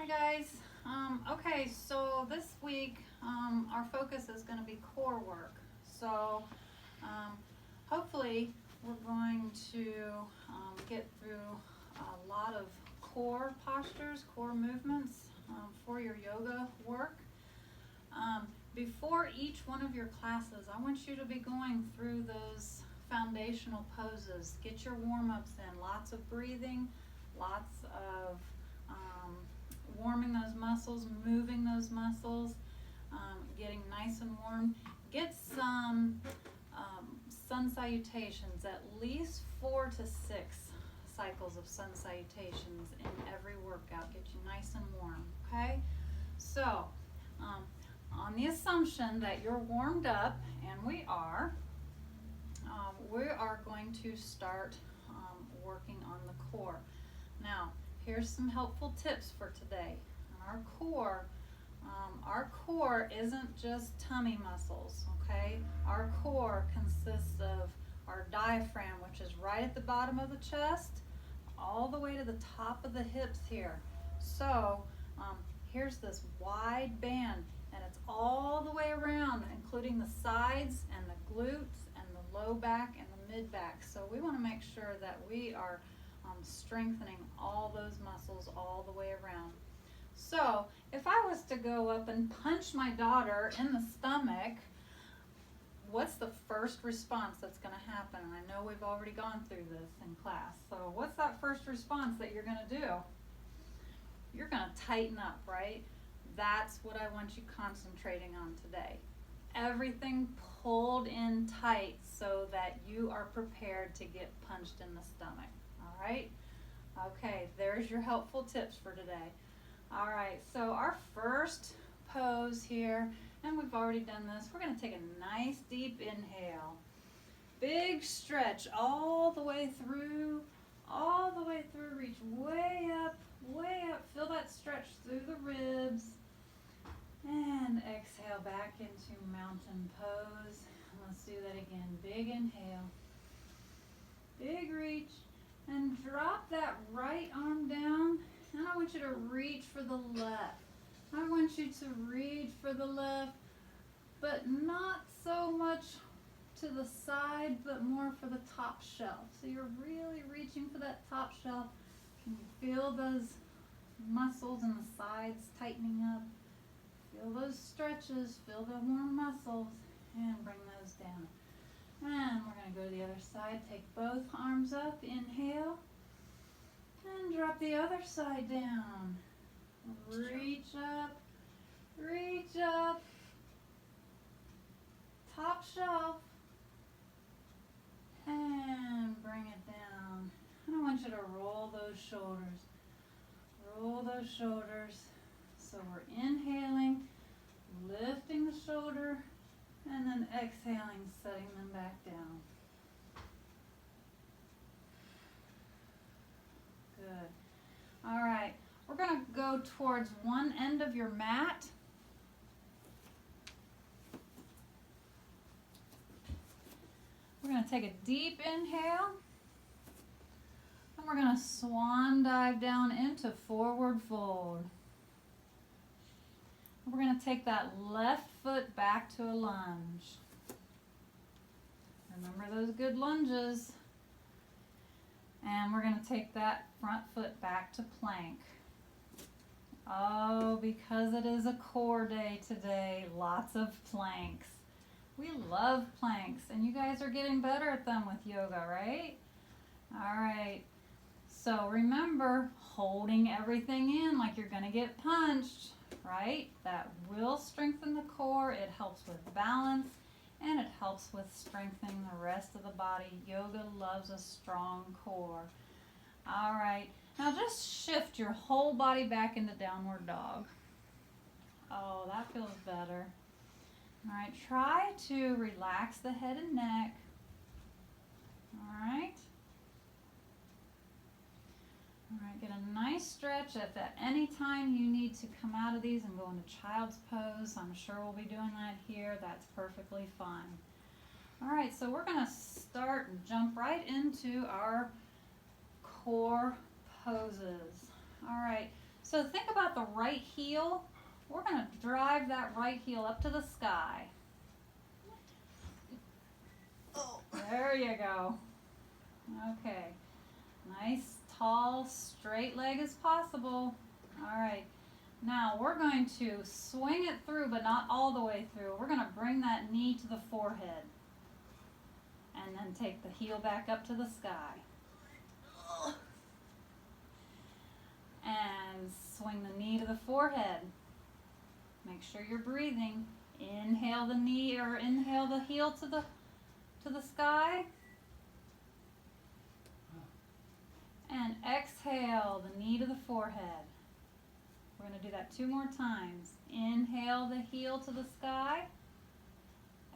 Hi guys. Okay, so this week our focus is going to be core work. So um, hopefully we're going to get through a lot of core postures, core movements for your yoga work. Before each one of your classes, I want you to be going through those foundational poses. Get your warm-ups in, lots of breathing, lots of warming those muscles, moving those muscles, getting nice and warm. Get some sun salutations, at least 4 to 6 cycles of sun salutations in every workout. Get you nice and warm, okay? So, on the assumption that you're warmed up, and we are going to start working on the core. Now, here's some helpful tips for today. Our core isn't just tummy muscles, okay? Our core consists of our diaphragm, which is right at the bottom of the chest, all the way to the top of the hips here. So here's this wide band, and it's all the way around, including the sides and the glutes and the low back and the mid back. So we want to make sure that we are strengthening all those muscles all the way around. So if I was to go up and punch my daughter in the stomach, what's the first response that's going to happen? And I know we've already gone through this in class. So what's that first response that you're going to do? You're going to tighten up, right? That's what I want you concentrating on today. Everything pulled in tight so that you are prepared to get punched in the stomach. All right? Okay, there's your helpful tips for today. All right, so our first pose here, and we've already done this, we're going to take a nice deep inhale. Big stretch all the way through, reach way up, feel that stretch through the ribs, and exhale back into mountain pose. Let's do that again. Big inhale, big reach, and drop that right arm down. And I want you to reach for the left. I want you to reach for the left, but not so much to the side, but more for the top shelf. So you're really reaching for that top shelf. Can you feel those muscles in the sides tightening up? Feel those stretches, feel the warm muscles, and bring those down. And we're going to go to the other side. Take both arms up, inhale, and drop the other side down. Reach up, top shelf, and bring it down. And I want you to roll those shoulders. Roll those shoulders. So we're inhaling, lifting the shoulder, and then exhaling, setting them back down. Good. All right, we're going to go towards one end of your mat. We're going to take a deep inhale, and we're going to swan dive down into forward fold. We're going to take that left foot back to a lunge. Remember those good lunges. And we're going to take that front foot back to plank. Oh, because it is a core day today, lots of planks. We love planks, and you guys are getting better at them with yoga, right? All right. So remember, holding everything in like you're going to get punched, right? That will strengthen the core. It helps with balance, and it helps with strengthening the rest of the body. Yoga loves a strong core. All right. Now just shift your whole body back into downward dog. Oh, that feels better. All right. Try to relax the head and neck. All right. All right. Get a nice stretch. If at any time you need to come out of these and go into child's pose, I'm sure we'll be doing that here. That's perfectly fine. All right, so we're going to start and jump right into our core poses. All right, So think about the right heel. We're going to drive that right heel up to the sky. Oh. There you go. Okay. Nice, tall, straight leg as possible. All right. Now we're going to swing it through, but not all the way through. We're going to bring that knee to the forehead. And then take the heel back up to the sky. And swing the knee to the forehead. Make sure you're breathing. Inhale the knee or inhale the heel to the sky. And exhale the knee to the forehead. We're going to do that 2 more times. Inhale the heel to the sky.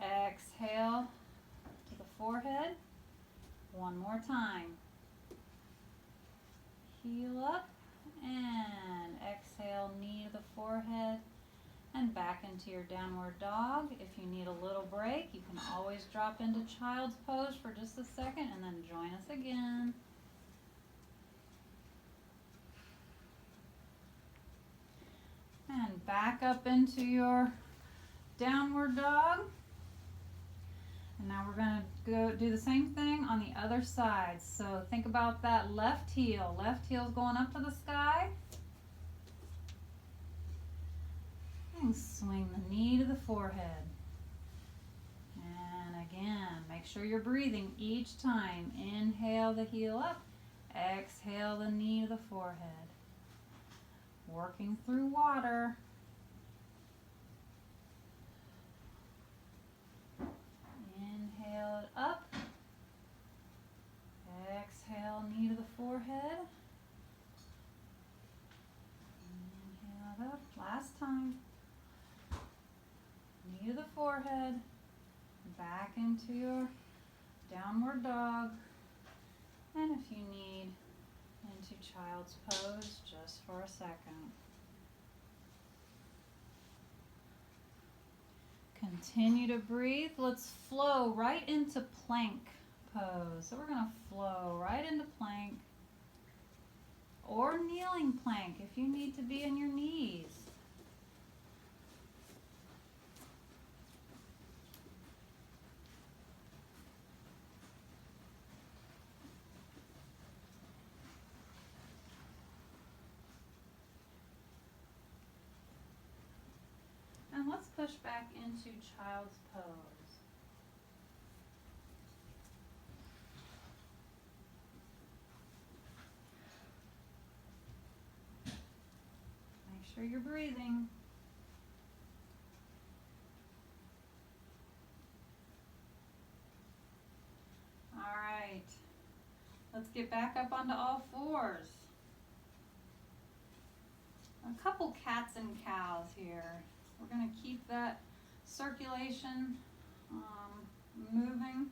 Exhale to the forehead. 1 more time. Heel up and exhale, knee to the forehead and back into your downward dog. If you need a little break, you can always drop into child's pose for just a second and then join us again. And back up into your downward dog. And now we're going to go do the same thing on the other side. So think about that left heel. Left heel's going up to the sky. And swing the knee to the forehead. And again, make sure you're breathing each time. Inhale the heel up. Exhale the knee to the forehead. Working through water. Inhale it up. Exhale, knee to the forehead. Inhale it up. Last time. Knee to the forehead. Back into your downward dog. And if you need, into child's pose just for a second. Continue to breathe. Let's flow right into plank pose. So we're going to flow right into plank or kneeling plank if you need to be on your knees. And let's push back into child's pose. Make sure you're breathing. All right. Let's get back up onto all fours. A couple cats and cows here. We're going to keep that circulation moving.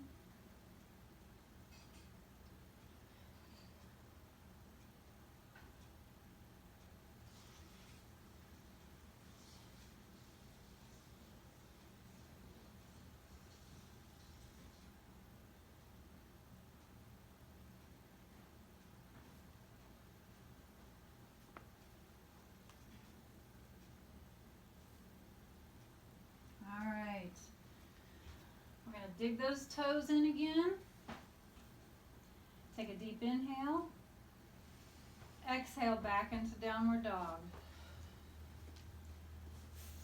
Dig those toes in again. Take a deep inhale. Exhale back into downward dog.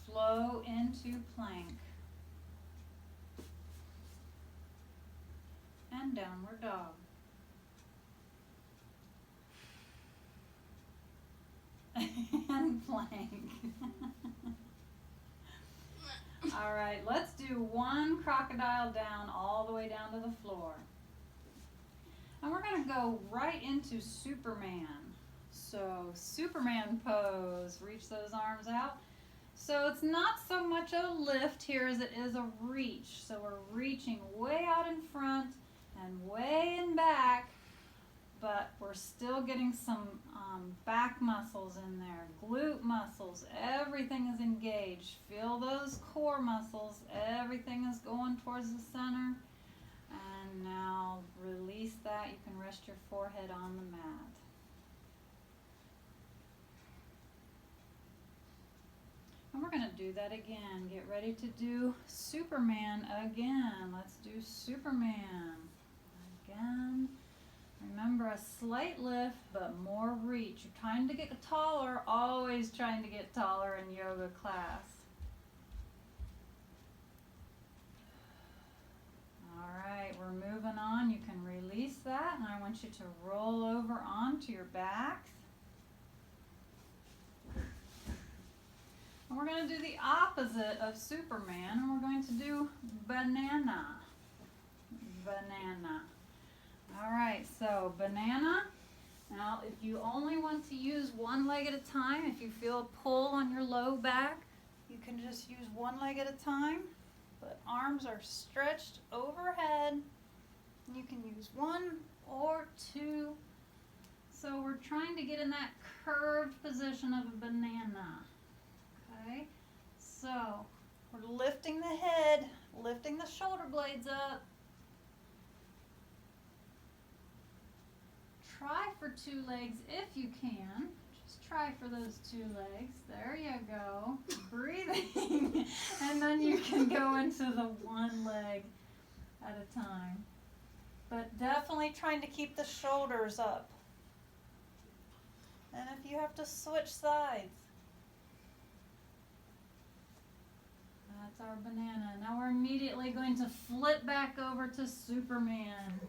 Flow into plank. And downward dog. And plank. All right, let's do one crocodile down all the way down to the floor. And we're going to go right into Superman. So Superman pose, reach those arms out. So it's not so much a lift here as it is a reach. So we're reaching way out in front and way in back, but we're still getting some back muscles in there, glute muscles, everything is engaged. Feel those core muscles, everything is going towards the center. And now release that. You can rest your forehead on the mat. do that again. Get ready to do Superman again. Let's do Superman again. Remember, a slight lift, but more reach. You're trying to get taller, always trying to get taller in yoga class. All right, we're moving on. You can release that, and I want you to roll over onto your back. And we're going to do the opposite of Superman, and we're going to do banana. Banana. All right, so banana. Now, if you only want to use one leg at a time, if you feel a pull on your low back, you can just use one leg at a time. But arms are stretched overhead. You can use one or two. So we're trying to get in that curved position of a banana. Okay, so we're lifting the head, lifting the shoulder blades up. Try for 2 legs if you can. Just try for those 2 legs. There you go. Breathing. And then you can go into the 1 leg at a time. But definitely trying to keep the shoulders up. And if you have to switch sides. That's our banana. Now we're immediately going to flip back over to Superman.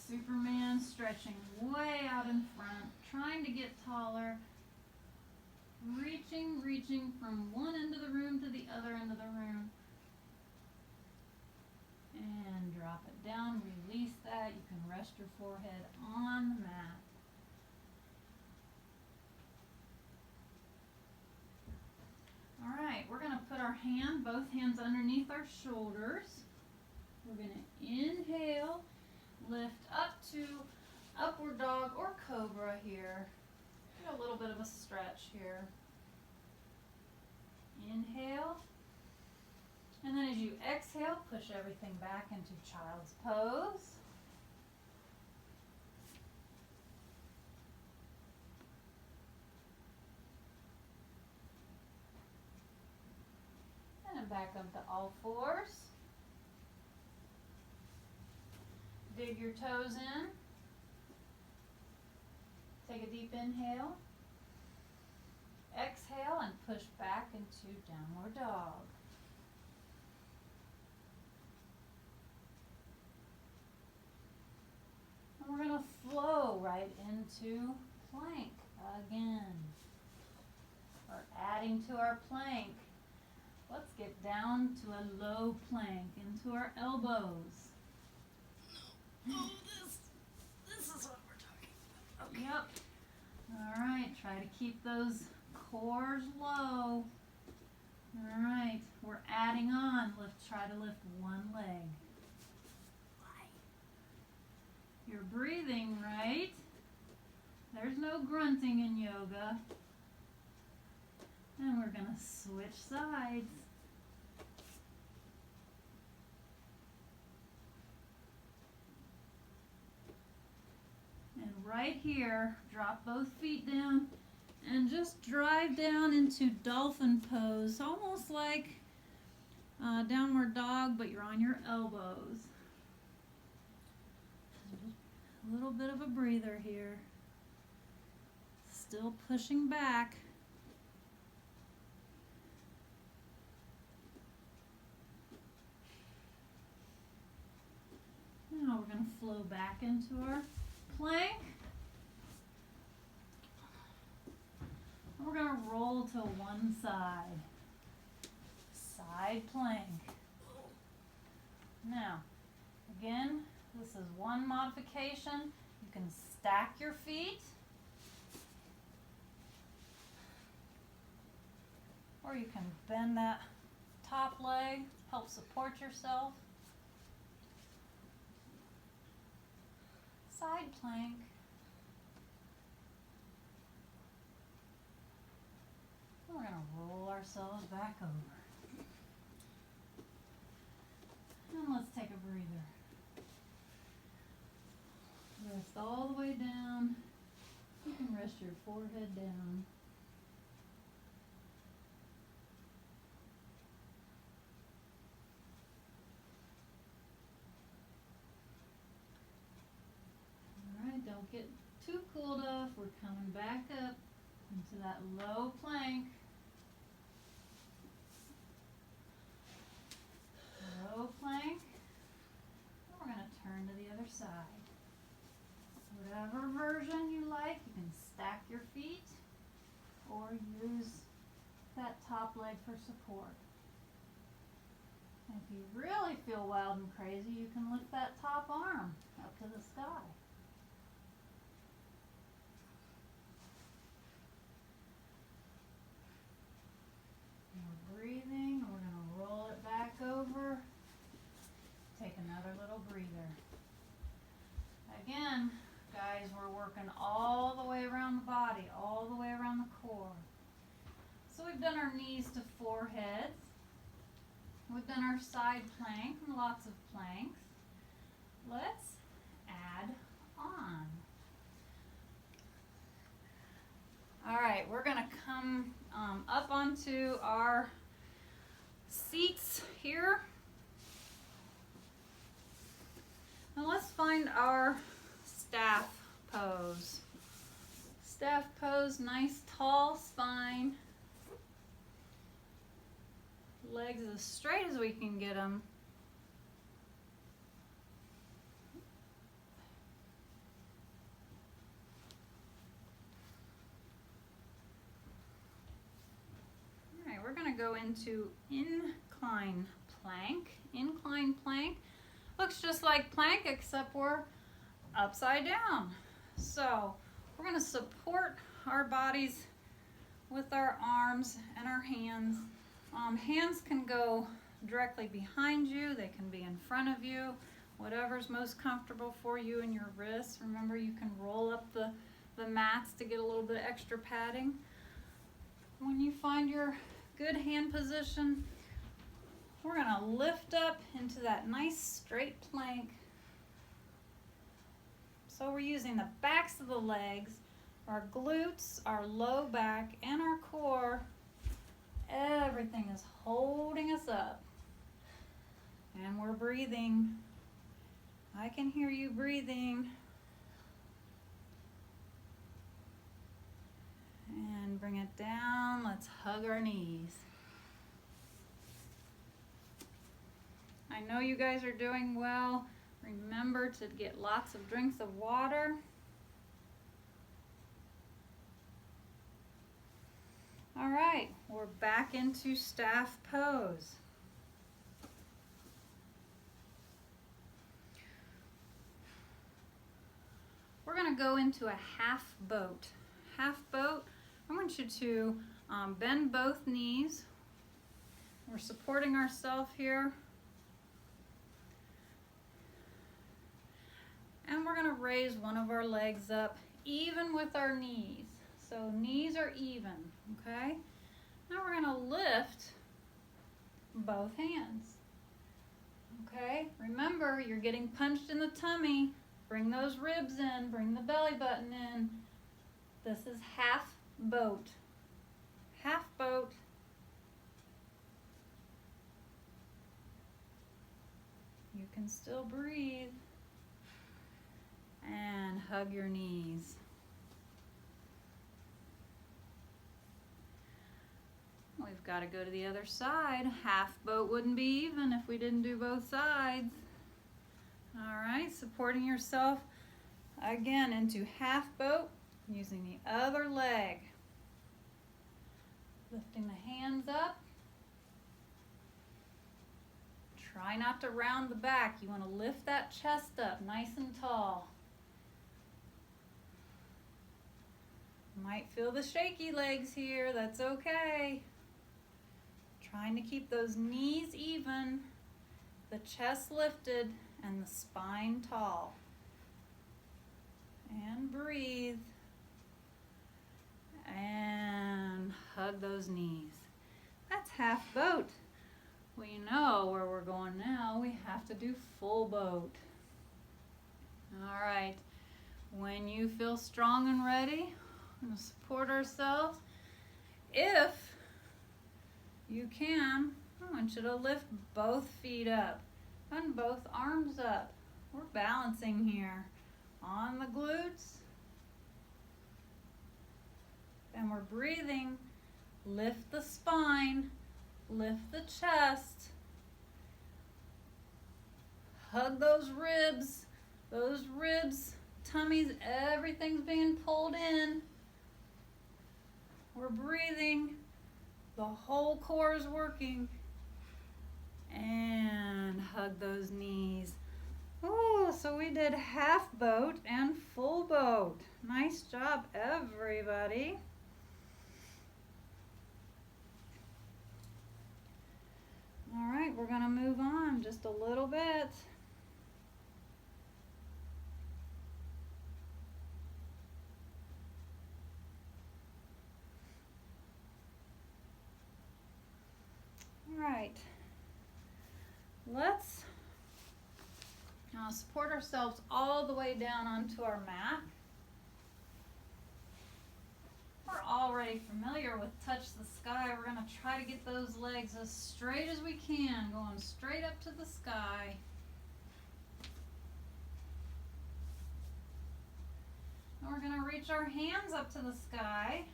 Superman stretching way out in front, trying to get taller, reaching from one end of the room to the other end of the room. And drop it down, release that. You can rest your forehead on the mat. All right, we're going to put our both hands underneath our shoulders. We're going to inhale. Lift up to upward dog or cobra here. Get a little bit of a stretch here. Inhale. And then as you exhale, push everything back into child's pose. And then back up to all fours. Dig your toes in. Take a deep inhale. Exhale and push back into downward dog. And we're going to flow right into plank again. We're adding to our plank. Let's get down to a low plank, into our elbows. Oh, this is what we're talking about. Okay. Yep. All right, try to keep those cores low. All right, we're adding on. Try to lift 1 leg. Why? You're breathing, right? There's no grunting in yoga. And we're gonna switch sides. And right here, drop both feet down and just drive down into dolphin pose, almost like downward dog, but you're on your elbows. A little bit of a breather here. Still pushing back. Now we're going to flow back into our plank. And we're going to roll to one side. Side plank. Now, again, this is one modification. You can stack your feet. Or you can bend that top leg, help support yourself. Side plank. And we're going to roll ourselves back over. And let's take a breather. Rest all the way down. You can rest your forehead down. Alright, don't get too cooled off. We're coming back up into that low plank. Low plank. And we're going to turn to the other side. Whatever version you like, you can stack your feet or use that top leg for support. And if you really feel wild and crazy, you can lift that top arm up to the sky. And we're breathing. We're going to roll it back over. Take another little breather. Again, guys, we're working all the way around the body, all the way around the core. So we've done our knees to foreheads. We've done our side plank and lots of planks. Let's add on. All right, we're going to come up onto our seats here. Now let's find our staff pose. Staff pose, nice tall spine. Legs as straight as we can get them. All right, we're going to go into incline plank. Incline plank looks just like plank except we're upside down. So we're going to support our bodies with our arms and our hands. Hands can go directly behind you, they can be in front of you, whatever's most comfortable for you and your wrists. Remember, you can roll up the mats to get a little bit of extra padding. When you find your good hand position, we're going to lift up into that nice straight plank. So we're using the backs of the legs, our glutes, our low back, and our core. Everything is holding us up. And we're breathing. I can hear you breathing. And bring it down. Let's hug our knees. I know you guys are doing well. Remember to get lots of drinks of water. All right, we're back into staff pose. We're going to go into a half boat. Half boat, I want you to bend both knees. We're supporting ourselves here. And we're going to raise one of our legs up, even with our knees. So knees are even, okay? Now we're going to lift both hands, okay? Remember, you're getting punched in the tummy. Bring those ribs in, bring the belly button in. This is half boat. Half boat. You can still breathe. And hug your knees. We've got to go to the other side. Half boat wouldn't be even if we didn't do both sides. All right, supporting yourself again into half boat using the other leg. Lifting the hands up. Try not to round the back. You want to lift that chest up nice and tall. Might feel the shaky legs here, that's okay. Trying to keep those knees even, the chest lifted, and the spine tall. And breathe. And hug those knees. That's half boat. We know where we're going now. We have to do full boat. All right. When you feel strong and ready, We're gonna support ourselves. If you can, I want you to lift both feet up and both arms up. We're balancing here on the glutes. And we're breathing. Lift the spine, lift the chest. Hug those ribs, tummies, everything's being pulled in. We're breathing. The whole core is working. And hug those knees. Oh, so we did half boat and full boat. Nice job, everybody. All right, we're gonna move on just a little bit. All right, let's now support ourselves all the way down onto our mat. We're already familiar with touch the sky. We're gonna try to get those legs as straight as we can, going straight up to the sky. And we're gonna reach our hands up to the sky,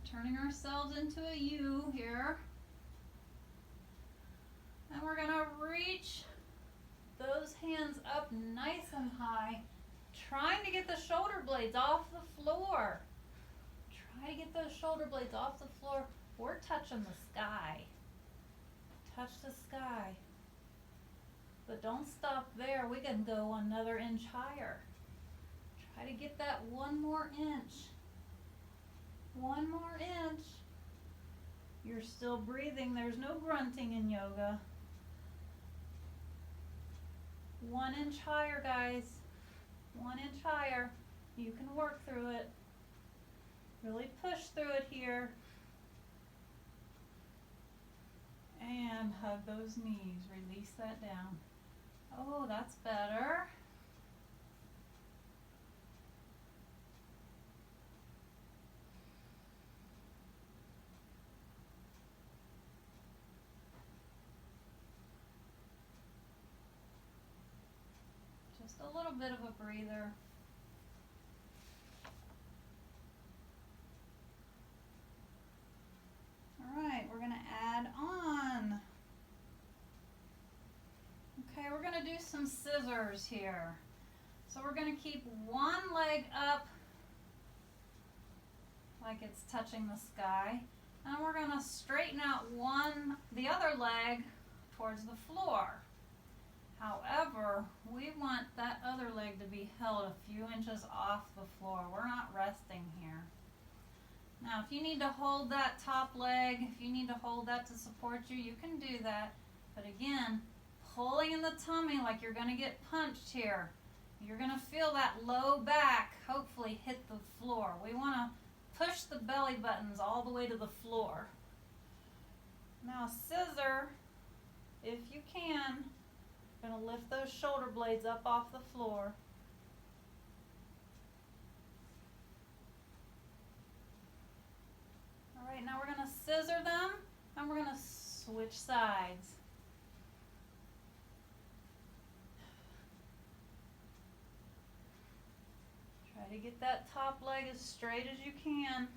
turning ourselves into a U here. And we're gonna reach those hands up nice and high, trying to get the shoulder blades off the floor. Try to get those shoulder blades off the floor. We're touching the sky. Touch the sky. But don't stop there. We can go another inch higher. Try to get that one more inch. One more inch. You're still breathing. There's no grunting in yoga. 1 inch higher, guys. 1 inch higher. You can work through it. Really push through it here. And hug those knees. Release that down. Oh, that's better. Just a little bit of a breather. All right, we're gonna add on. Okay, we're gonna do some scissors here. So we're gonna keep one leg up like it's touching the sky. And we're gonna straighten out the other leg towards the floor. However, we want that other leg to be held a few inches off the floor. We're not resting here. Now, if you need to hold that top leg, if you need to hold that to support you, you can do that. But again, pulling in the tummy like you're going to get punched here. You're going to feel that low back hopefully hit the floor. We want to push the belly buttons all the way to the floor. Now, scissor, if you can, you're going to lift those shoulder blades up off the floor. All right, now we're going to scissor them and we're going to switch sides. Try to get that top leg as straight as you can.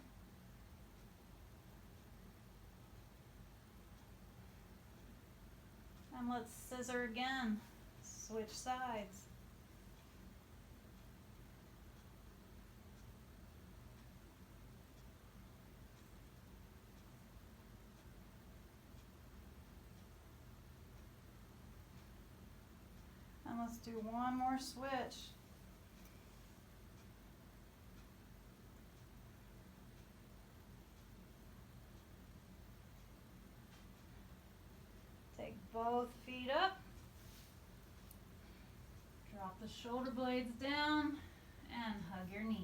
And let's scissor again. Switch sides. And let's do one more switch. Take both feet up. Drop the shoulder blades down and hug your knees.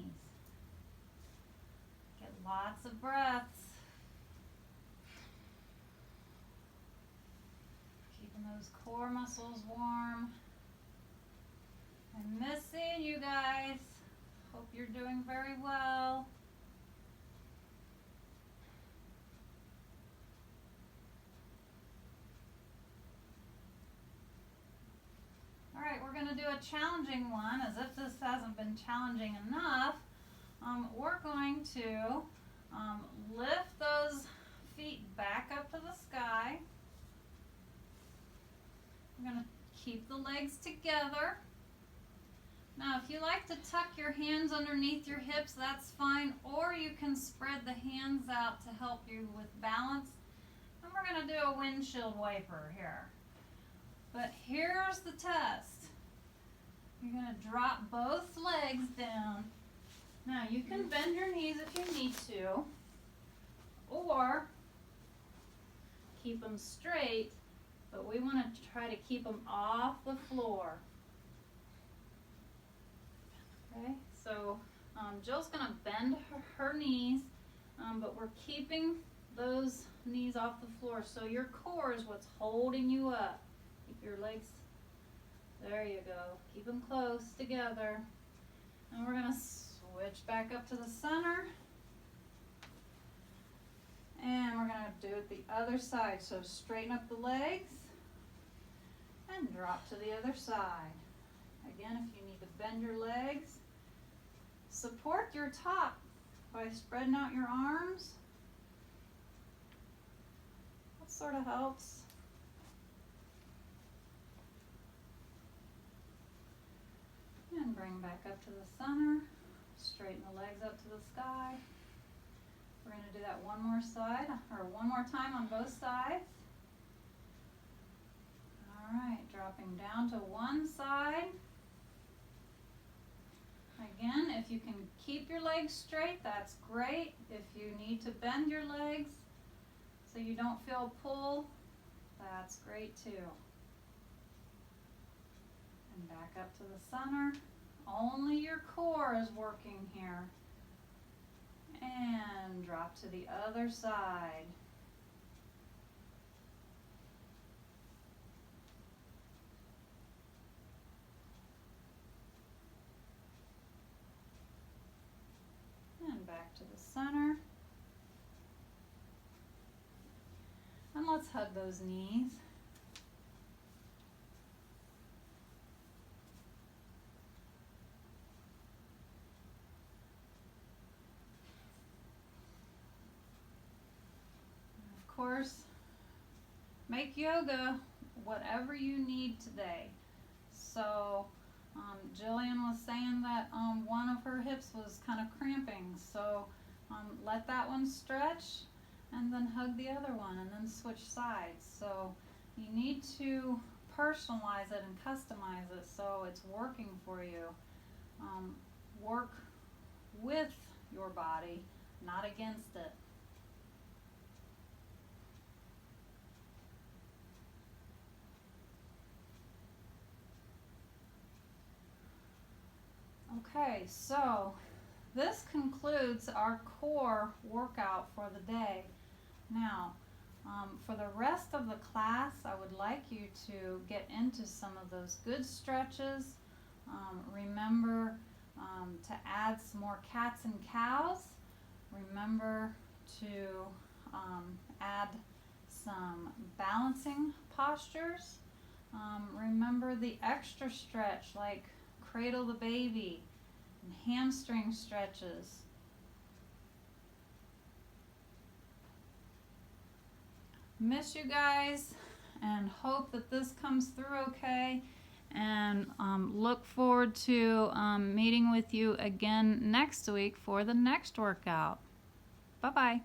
Get lots of breaths. Keeping those core muscles warm. I miss seeing you guys. Hope You're doing very well. All right, we're going to do a challenging one. As if this hasn't been challenging enough, we're going to lift those feet back up to the sky. We're going to keep the legs together. Now, if you like to tuck your hands underneath your hips, that's fine, or you can spread the hands out to help you with balance. And we're going to do a windshield wiper here. But here's the test. You're going to drop both legs down. Now, you can bend your knees if you need to, or keep them straight, but we want to try to keep them off the floor. Okay, so Jill's going to bend her knees, but we're keeping those knees off the floor. So your core is what's holding you up. Keep your legs, there you go. Keep them close together. And we're going to switch back up to the center. And we're going to do it the other side. So straighten up the legs and drop to the other side. Again, if you need to bend your legs, support your top by spreading out your arms. That sort of helps. And bring back up to the center. Straighten the legs up to the sky. We're going to do that one more side, or one more time on both sides. All right, dropping down to one side. Again, if you can keep your legs straight, that's great. If you need to bend your legs so you don't feel a pull, that's great too. And back up to the center. Only your core is working here. And drop to the other side. And back to the center. And let's hug those knees. Of course, make yoga whatever you need today. So Jillian was saying that one of her hips was kind of cramping, so let that one stretch and then hug the other one and then switch sides. So you need to personalize it and customize it so it's working for you. Work with your body, not against it. Okay, so this concludes our core workout for the day. Now, for the rest of the class, I would like you to get into some of those good stretches. Remember to add some more cats and cows. Remember to add some balancing postures. Remember the extra stretch like cradle the baby and hamstring stretches. Miss you guys and hope that this comes through okay, and look forward to meeting with you again next week for the next workout. Bye-bye.